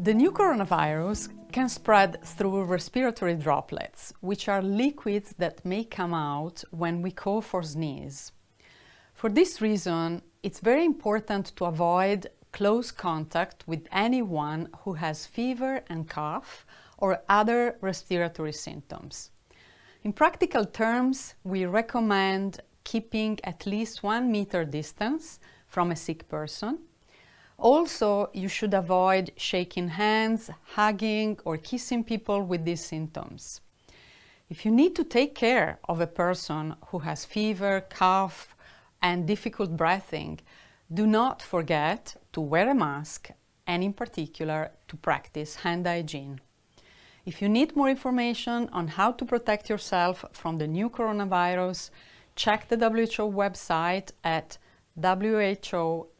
The new coronavirus can spread through respiratory droplets, which are liquids that may come out when we cough or sneeze. For this reason, it's very important to avoid close contact with anyone who has fever and cough or other respiratory symptoms. In practical terms, we recommend keeping at least 1 meter distance from a sick person. Also, you should avoid shaking hands, hugging, or kissing people with these symptoms. If you need to take care of a person who has fever, cough, and difficult breathing, do not forget to wear a mask and, in particular, to practice hand hygiene. If you need more information on how to protect yourself from the new coronavirus, check the WHO website at who.int.